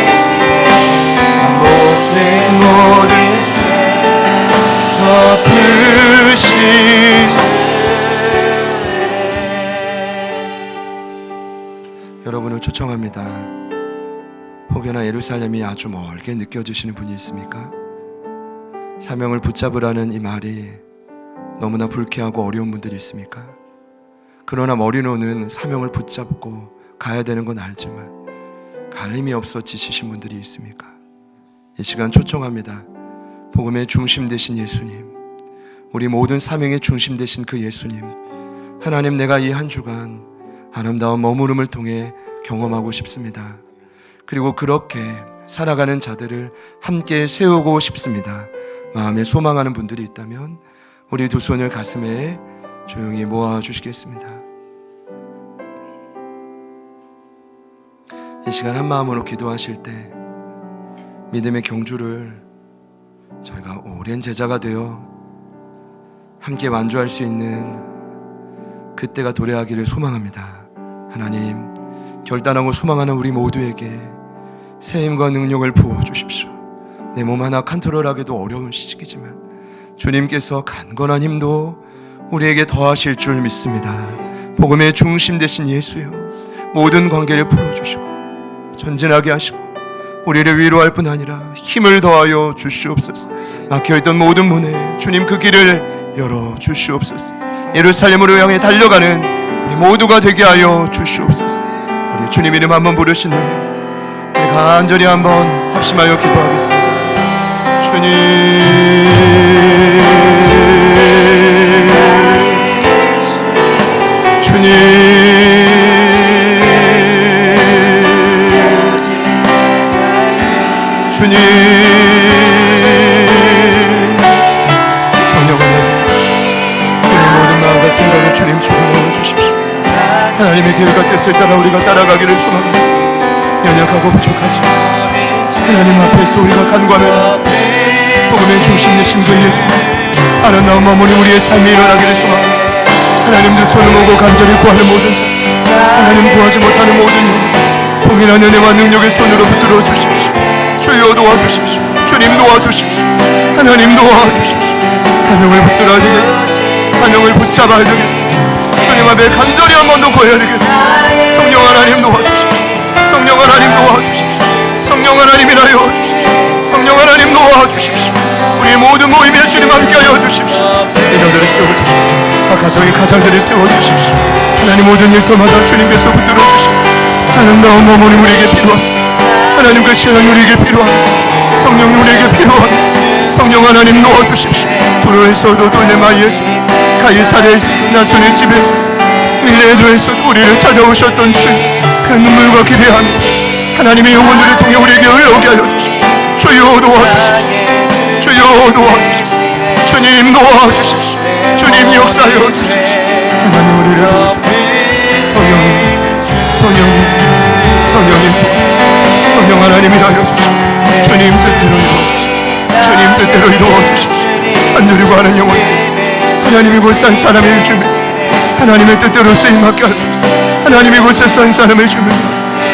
예수님, 반복된 모든 죄 덮으신. 여러분을 초청합니다. 혹여나 예루살렘이 아주 멀게 느껴지시는 분이 있습니까? 사명을 붙잡으라는 이 말이 너무나 불쾌하고 어려운 분들이 있습니까? 그러나 머리로는 사명을 붙잡고 가야 되는 건 알지만 갈림이 없어 지치신 분들이 있습니까? 이 시간 초청합니다. 복음의 중심 되신 예수님, 우리 모든 사명의 중심 되신 그 예수님, 하나님, 내가 이 한 주간 아름다운 머무름을 통해 경험하고 싶습니다. 그리고 그렇게 살아가는 자들을 함께 세우고 싶습니다. 마음에 소망하는 분들이 있다면 우리 두 손을 가슴에 조용히 모아주시겠습니다. 이 시간 한 마음으로 기도하실 때 믿음의 경주를 저희가 오랜 제자가 되어 함께 완주할 수 있는 그때가 도래하기를 소망합니다. 하나님, 결단하고 소망하는 우리 모두에게 새 힘과 능력을 부어주십시오. 내 몸 하나 컨트롤하기도 어려운 시기지만 주님께서 간건한 힘도 우리에게 더하실 줄 믿습니다. 복음의 중심 되신 예수여, 모든 관계를 풀어주시고 전진하게 하시고 우리를 위로할 뿐 아니라 힘을 더하여 주시옵소서. 막혀있던 모든 문에 주님 그 길을 열어주시옵소서. 예루살렘으로 향해 달려가는 우리 모두가 되게 하여 주시옵소서. 우리 주님 이름 한번 부르신 후에 우리 간절히 한번 합심하여 기도하겠습니다. 주님, 주님, 주님, 성령 하나님, 우리 모든 마음과 생각을 주님 주관하여 주십시오. 하나님의 계획과 뜻을 따라 우리가 따라가기를 소망합니다. 연약하고 부족하지만 하나님 앞에서 우리가 간구하며 복음의 중심 되신 그 예수, 아름다운 머무는 우리의 삶이 일어나기를 소망합니다. 하나님 두 손을 모으고 간절히 구하는 모든 자, 하나님 구하지 못하는 모든 영, 동일한 은혜와 능력의 손으로 붙들어 주십시오. 주여 도와주십시오. 주님 도와주십시오. 하나님 도와주십시오. 사명을 붙들어야 되겠습니다. 사명을 붙잡아야 되겠습니다. 주님 앞에 간절히 한 번 더 구해야 되겠습니다. 성령 하나님 도와주십시오. 성령 하나님 도와주십시오. 성령 하나님이라여 주십시오. 성령 하나님 도와주십시오. 우리 모든 모임에 주님 함께하여 주십시오. 리더들을 세워주십시오. 가정의 가장들을 세워주십시오. 하나님 모든 일터마다 주님께서 붙들어 주십시오. 아름다운 머무림 우리에게 필요합니다. 하나님 그 시간 우리에게 필요합니다. 성령이 우리에게 필요합니다. 성령 하나님 도와주십시오. 도로에서도 돌레마이에서 가이사랴에서도 나손의 집에서 밀레도에서도 우리를 찾아오셨던 주님, 그 눈물과 기대함이 하나님의 영혼들을 통해 우리에게 흘러오게 하여 주십시오. 주여 도와주십시오. 주여 도와주십시오. 주님 도와주십시오. 주님 역사하여 주십시오. 하나님 우리를 도와주십시오. 성령님 성령 하나님이라 하여 주십시오. 주님 주님 뜻대로 이루어주십시오. 주님 뜻대로 이루어주십시오. 간절히 구하는 영혼이 하나님이 곧 산 사람을 주며 하나님의 뜻대로 쓰임받게 하소서. 하나님이 곧 산 사람을 주며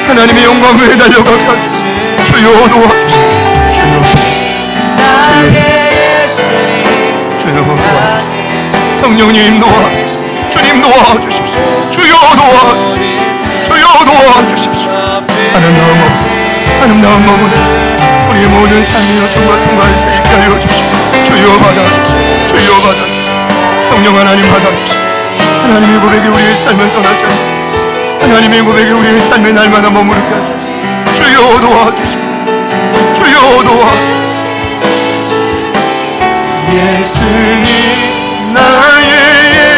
하나님의 영광을 달려가게 하소서. 주여 도와주십시오. 주여 도와주십시오. 성령님 도와주십시오. 주님 도와주십시오. 주여 도와주십시오. 주여 도와주십시오. 아름다운 몸은 우리의 모든 삶의 여정과 통과할 수 있게 하여 주십시오. 주여 받아주십시오. 주여 받아주십시오. 성령 하나님 받아주십시오. 하나님의 고백이 우리의 삶을 떠나지 않고 하나님의 고백이 우리의 삶에 날마다 머무르게 하소서. 주여 도와주십시오. 주여 도와주십시오. 예수님 나의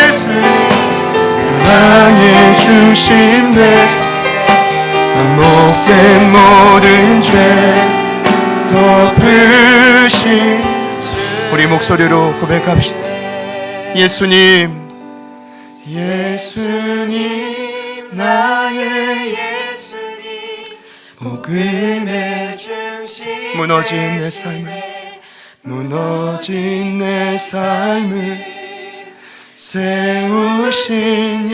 예수님 사랑해 주신 내 반복된 모든 죄 덮으신 우리 목소리로 고백합시다. 예수님 예수님 나의 예수님 복음의 중심 무너진 내 삶을 세우신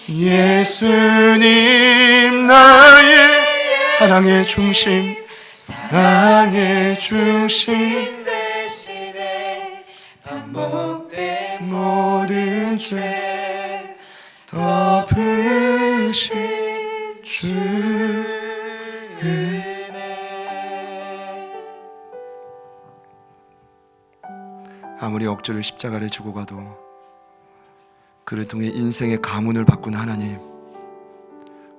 예수님 나의 사랑의 중심 대신에 반복된 모든 죄 덮으신 주 아무리 억지로 십자가를 지고 가도 그를 통해 인생의 가문을 바꾼 하나님,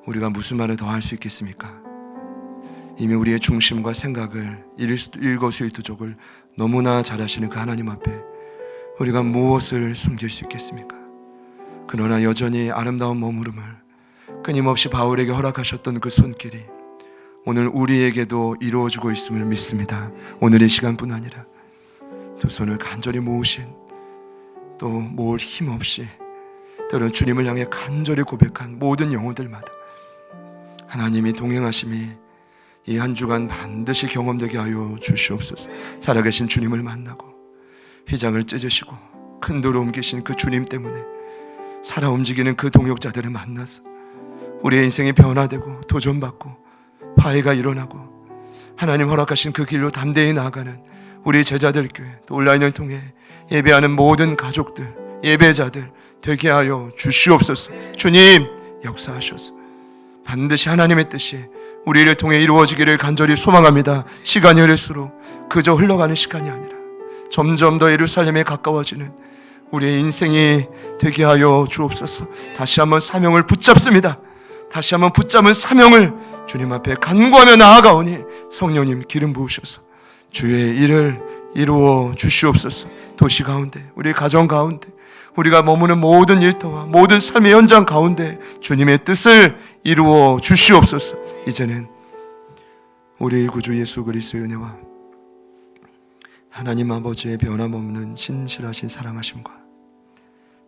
우리가 무슨 말을 더 할 수 있겠습니까? 이미 우리의 중심과 생각을 일거수일투족을 너무나 잘하시는 그 하나님 앞에 우리가 무엇을 숨길 수 있겠습니까? 그러나 여전히 아름다운 머무름을 끊임없이 바울에게 허락하셨던 그 손길이 오늘 우리에게도 이루어지고 있음을 믿습니다. 오늘 이 시간뿐 아니라 두 손을 간절히 모으신 또 모을 힘 없이 때로는 주님을 향해 간절히 고백한 모든 영혼들마다 하나님이 동행하심이 이 한 주간 반드시 경험되게 하여 주시옵소서. 살아계신 주님을 만나고 휘장을 찢으시고 큰 돌을 옮기신 그 주님 때문에 살아 움직이는 그 동역자들을 만나서 우리의 인생이 변화되고 도전받고 화해가 일어나고 하나님 허락하신 그 길로 담대히 나아가는 우리 제자들 교회 또 온라인을 통해 예배하는 모든 가족들 예배자들 되게 하여 주시옵소서. 주님 역사하셔서 반드시 하나님의 뜻이 우리를 통해 이루어지기를 간절히 소망합니다. 시간이 흐를수록 그저 흘러가는 시간이 아니라 점점 더 예루살렘에 가까워지는 우리의 인생이 되게 하여 주옵소서. 다시 한번 사명을 붙잡습니다. 다시 한번 붙잡은 사명을 주님 앞에 간구하며 나아가오니 성령님 기름 부으셔서 주의 일을 이루어 주시옵소서. 도시 가운데 우리 가정 가운데 우리가 머무는 모든 일터와 모든 삶의 현장 가운데 주님의 뜻을 이루어 주시옵소서. 이제는 우리 구주 예수 그리스도의 은혜와 하나님 아버지의 변함없는 신실하신 사랑하심과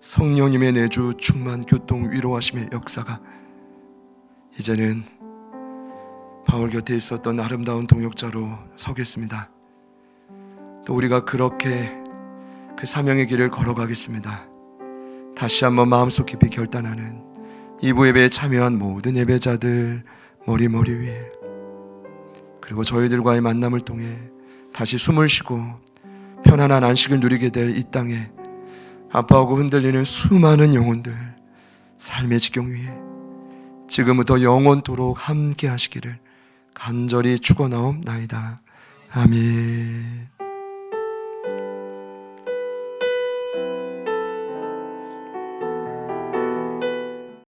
성령님의 내주 충만 교통 위로하심의 역사가 이제는 바울 곁에 있었던 아름다운 동역자로 서겠습니다. 또 우리가 그렇게 그 사명의 길을 걸어가겠습니다. 다시 한번 마음속 깊이 결단하는 2부 예배에 참여한 모든 예배자들 머리 위에 그리고 저희들과의 만남을 통해 다시 숨을 쉬고 편안한 안식을 누리게 될 이 땅에 아파하고 흔들리는 수많은 영혼들 삶의 지경 위에 지금부터 영원토록 함께 하시기를 간절히 축원하옵나이다. 아멘.